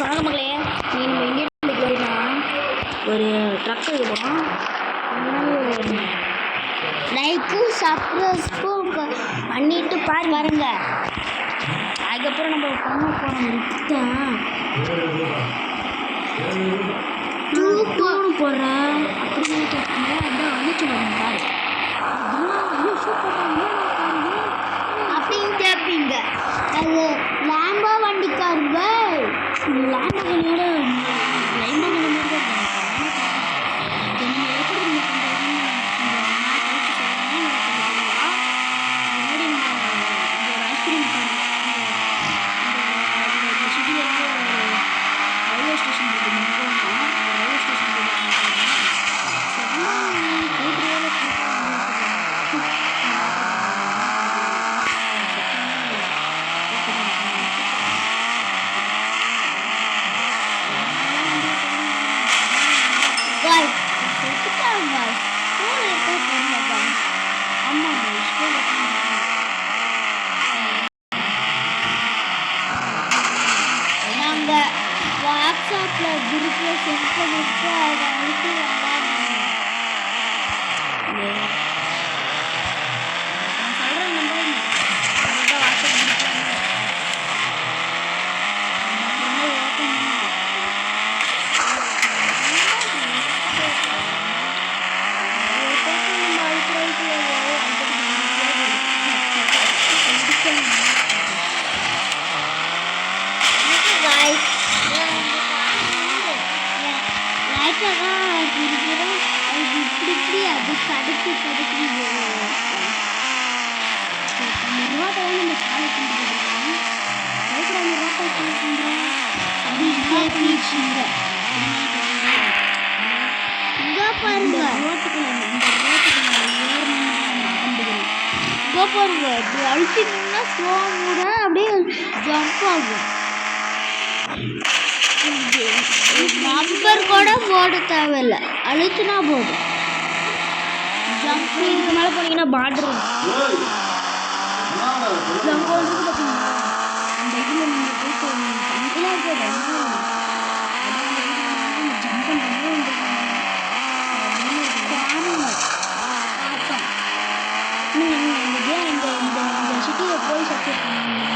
வாங்க மக்களே, நம்ம இந்தியன் பைக்ல ஒரு ட்ரக் எடுக்கிறோம். லைக்கும் சப்ஸ்கிரைபும் பண்ணிட்டு பாருங்க. அதுக்கப்புறம் நம்ம பண்ண போகிறோம் போடுறேன் அப்படின்னு கேட்பீங்க. அதான் வந்துச்சு பாரு அப்படின்னு கேட்பீங்க. அது லேம்போ வண்டிக்காரங்க லேம்போ வண்டியோட லேம்போ வண்டி வாட்ஸ்அப்பில் குரூப்பில் சென்ட் பண்ணிட்டு அதை அனுப்பி நான் சொல்கிறேன் நம்பர் வாட்ஸ்அப் அழுத்தினா ஸ்லோவோட அப்படியே ஜம்ப் ஆகும். நம்பர் கூட போட தேவையில்லை, அழுத்தினா போதும். ஜம்ப் இதுக்கு மேலே போனீங்கன்னா பார்டர் ஜம்ப் வந்து பார்த்தீங்கன்னா அந்த இதில் நீங்கள் போயிட்டு இதெல்லாம் ஜம்ப் பண்ணுறது இந்த சிட்டியை போய் சப்ஸ்கிரைப் பண்ணுங்க.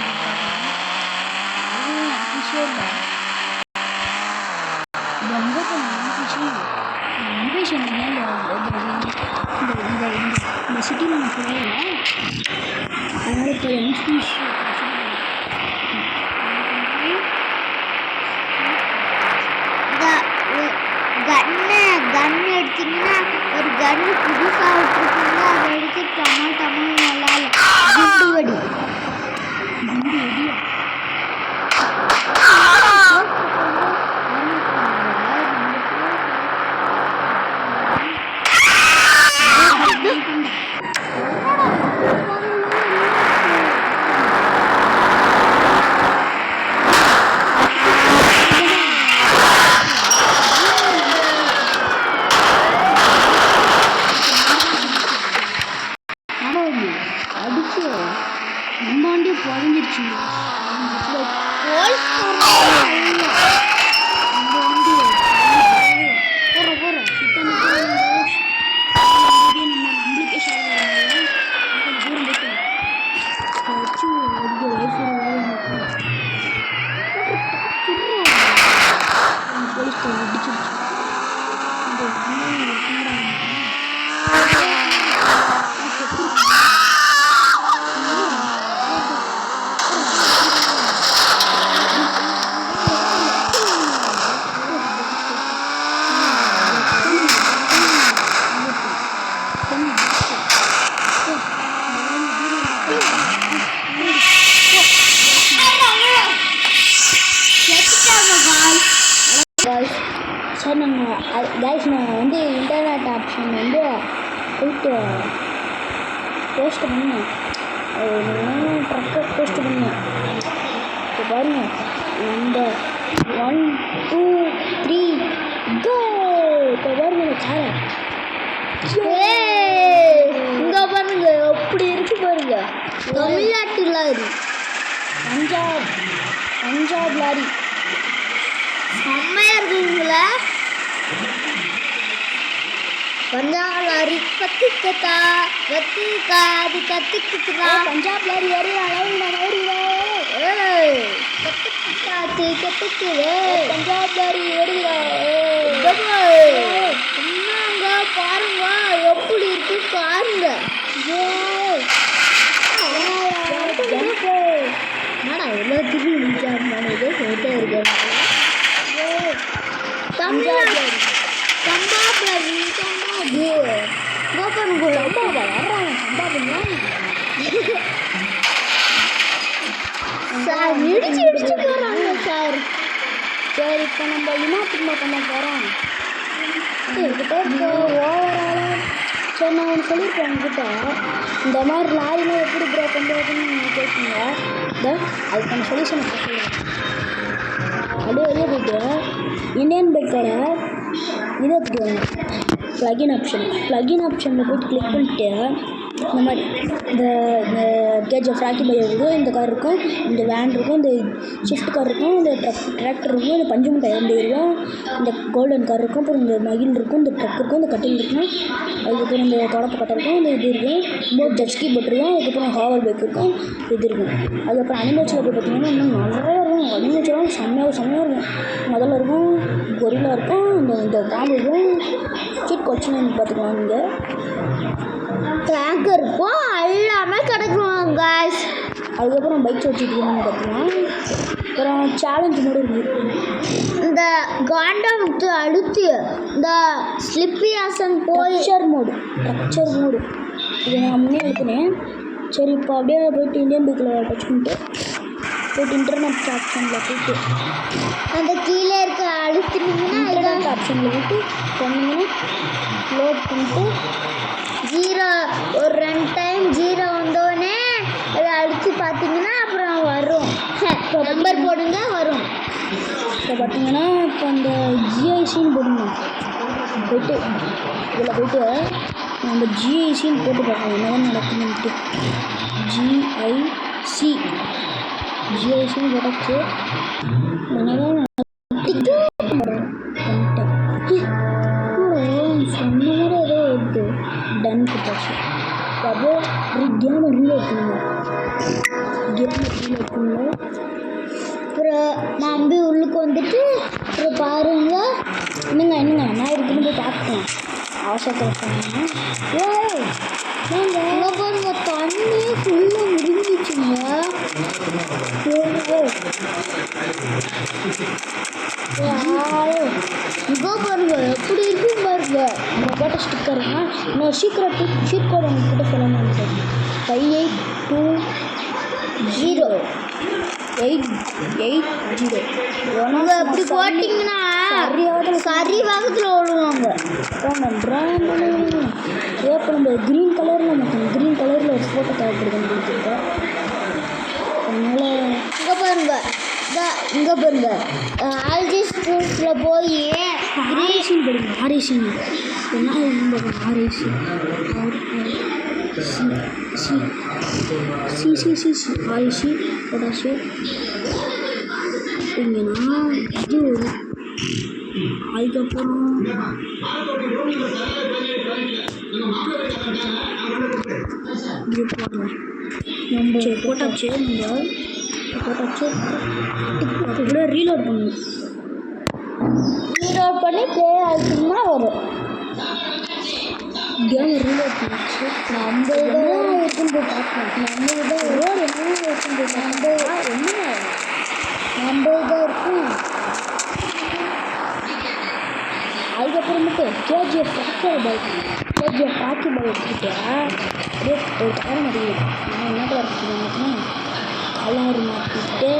இந்த சிட்டியில் நான் போகிறேன். அதனால் இப்போ கன்னு எடுத்திங்கன்னா ஒரு கன்னு புதுசாக விட்டுருக்கீங்க. அதை எடுத்து டமால் நல்லா குண்டு வெடி அடிச்சு நம்ம வண்டி பொழஞ்சிருச்சு. சார் நான் வந்து இன்டர்நெட் ஆப்ஷன் வந்து போயிட்டு போஸ்ட் பண்ணேன். ட்ரக்கை போஸ்ட் பண்ணேன். இப்போ பாருங்கள், இந்த 1 2 3 கோ. இப்போ பாருங்க காரை இங்கே பாருங்க எப்படி இருக்கு பாருங்க. தமிழ்நாட்டு லாரி, பஞ்சாப் லாரி. செம்மையா இருக்குங்களா பஞ்சாப் லாரி கத்துக்கத்தா கத்துக்கா அது கத்துக்குதா பஞ்சாப் லாரி கத்துக்காத்து கத்துக்குது பஞ்சாப் லாரி என்னங்க பாருங்க எப்படி இருக்கு பாருங்க என்னடா எவ்வளோ திரும்பி முடிச்சாங்க சொல்லிட்டே இருக்கேன் Punjab lorry Punjab lorry sir இடிச்சு போறாங்க சார். சரி இப்போ நம்ம என்ன திரும்ப பண்ண போகிறோம் ஓவராலாக சரி நான் ஒன்று சொல்லியிருக்கேன் உங்ககிட்ட இந்த மாதிரி லாரிலாம் எப்படி பிரேக் பண்ணுறதுன்னு நீங்கள் கேட்குங்க அதுக்கான சொல்யூஷன் சொல்லுவேன். அப்படியே வெளியே போய்ட்டு இண்டியன் பைக்கோட இதை எடுத்துக்குவாங்க ப்ளகின் ஆப்ஷனில் போய்ட்டு கிளிக் பண்ணிட்டு இந்த மாதிரி இந்த கேஜிஎஃப் ராக்கி பை இருக்கும், இந்த கார் இருக்கும், இந்த வேன் இருக்கும், இந்த ஷிஃப்ட் கார் இருக்கும், இந்த டிராக்டர் இருக்கும், இந்த பஞ்சு முட்டை இருக்கும், இந்த கோல்டன் கார் இருக்கும், அப்புறம் இந்த மயில் இருக்கும், இந்த ட்ரக் இருக்கும், இந்த கட்டில் இருக்கும், அதுக்கப்புறம் இந்த தொடப்பு கட்டை இருக்கும், இந்த இது இருக்கும், போட் ஜட்ஸ்கி போட்டிருக்கும், அதுக்கப்புறம் ஹாவர் பைக் இருக்கும், இது இருக்கும். அதுக்கப்புறம் அனிமேல்ஸில் போய் பார்த்தீங்கன்னா இன்னும் நிறையா இருக்கும். அனிமேல்ஸ்லாம் செம்மையாக இருக்கும். முதல்ல இருக்கும் கொரிலா இருக்கும், இந்த பாம்பு இருக்கும், சீட் கொச்சின்னு பார்த்துக்கலாம். நீங்கள் ட்ராக்கர் இருக்கும், எல்லாமே கிடைக்கும் காய்ஸ். அதுக்கப்புறம் பைக் ஓட்டிட்டு பார்த்துக்கலாம். அப்புறம் சேலஞ்ச் மோடு இருக்குது. இந்த காண்டா முத்து அழுத்தி இந்த ஸ்லிப்பி ஆசன் போய் டக்சர் மோடு இதை நான் முன்னே எழுத்துனேன். சரி இப்போ அப்படியே போய்ட்டு இந்தியன் பைக்கில் டச் பண்ணிட்டு போய்ட்டு இன்டர்நெட் ஆப்ஷனில் போய்ட்டு அந்த கீழே இருக்க அழுத்தினீங்கன்னா இன்டர்நெட் ஆப்ஷனில் போய்ட்டு சொன்னீங்கன்னா லோட் பண்ணிட்டு ஜீரோ ஒரு 2 டைம் ஜீரோ வந்தோடனே அதை அடித்து பார்த்தீங்கன்னா அப்புறம் வரும். நம்பர் போடுங்க வரும். இப்போ பார்த்தீங்கன்னா இப்போ அந்த ஜிஐசின்னு போடுங்க. போய்ட்டு இதில் போய்ட்டு நம்ம ஜிஐசின்னு போட்டு பார்க்கணும் என்னதான் நடக்குதுன்ட்டு. ஜிஐசின்னு போட்டாச்சு. என்னதான் சொன்ன மாதிரி ஏதோ வருது. டன் கொடுத்தாச்சு. அப்படியே கேமை ரீலோட் பண்ணுங்க. அப்புறம் நான் வந்து உள்ளுக்கு வந்துட்டு அப்புறம் பாருங்க என்னங்க நான் இருக்குன்னு போய் பார்த்துட்டேன். அவசரத்தில் சொன்னேன். எங்கே பாருங்க தண்ணி ஃபுல்லாக முடிஞ்சிச்சுங்க. இங்கே பாருங்க எப்படி இருக்கும் பாருங்க. நம்ம போட்ட ஸ்டிக்கருங்க. இன்னொரு ஷீட் கோட் உங்ககிட்ட சொல்ல மாட்டேன். 5820 உனக்கு அப்படி போட்டிங்கன்னா சரி வாகத்தில் ஓடுவாங்க. இப்போ நம்ம க்ரீன் கலரில் ஒரு ஃபோட்டோ தேவைப்படுதுன்னு கொடுத்துருக்கேன். அதனால் இங்கே பாருங்க ஆல்ஜி ஸ்கூல்ஸில் போய் ஆர்ஐசின்னு போடுங்க. ஆர்ஐசின்னு என்ன ஆர்ஐசி ஆர்ஐசி போட்டாச்சு. பார்த்தீங்கன்னா இது ஒரு அதுக்கப்புறம் இது போடுறோம். நம்ம போட்டாச்சு. அப்படியே ரீலோட் பண்ணணும். ரீலோட் பண்ணி ப்ளே ஆகிட்டுன்னா வரும். கேம் ரீலோட் பண்ணிச்சு. நம்ம இதான் இருக்குன்னு போய் பார்க்கலாம். நம்ம இதான் இருக்குன்னு போய் நம்ம இதாக இருக்கும். அதுக்கப்புறமேட்டு கேஜிஎஃப் ராக்கி பைக் எடுத்துக்கிட்டு அப்படியே ஒரு கலர் மாட்டிக்கிது. என்ன கலர் இருக்குதுன்னா கலர் மாற்றிட்டு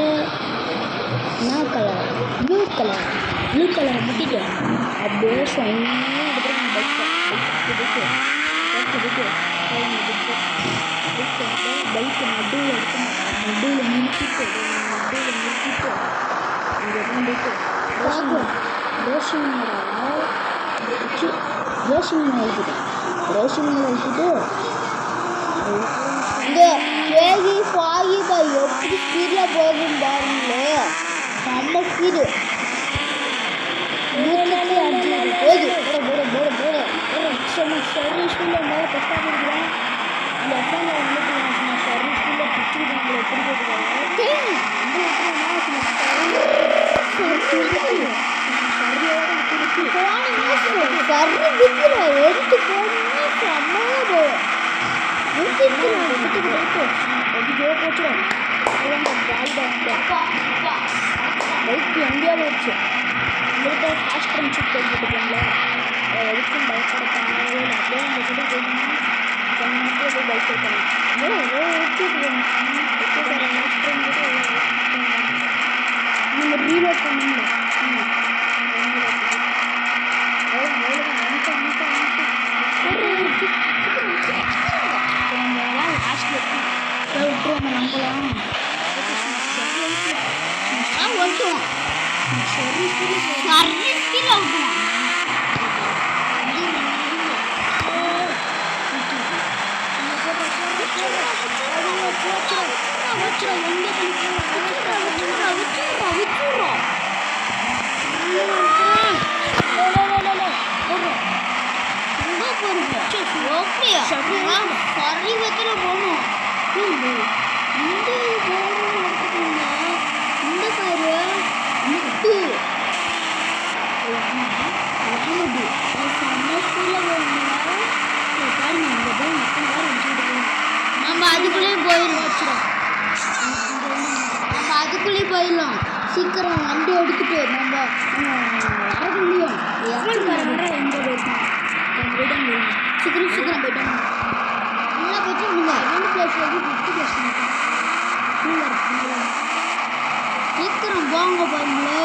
என்ன கலர் ப்ளூ கலரை மாட்டிட்டு அப்படியே சொன்னாங்க. அதுக்கப்புறம் பைக்கு நடுவில் நிறுத்திட்டு இங்கே போயிட்டு ரேஷிங் அழிச்சிட்டு இந்த கேஜி ஃபாகி பை எப்படி ஸ்பீடில் போகுன்னு பாருங்களே. செம்ம ஸ்பீடு. எடுத்து போனீங்கன்னா செம்மையா போகும். போச்சுடும் பைக் எங்கேயா போச்சு. உங்கள்கிட்ட ஃபாஸ்ட் ஃப்ரெண்ட்ஷிப் போட்டுருக்கீங்களா? எதுக்கும் பயப்பட தேவையே இல்லை. அப்படியே அந்த கூட போகணும்னா கொஞ்ச நேரத்தில் போய் பைக் எடுக்கலாம். நம்ம ரீலோட் பண்ணணும். விட்டுருவாங்க நம்பலாம். ஓட்டுவோம் போயிடலாம். சீக்கிரம் வண்டி எடுத்துட்டு நம்ம வர முடியும். எங்கே போயிட்டோம் சீக்கிரம் போயிட்டோம். நல்லா போயிட்டு நீங்கள் பிளேஸ் சீக்கிரம் போங்க பாருங்களே.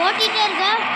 ஓட்டிகிட்டே இருக்க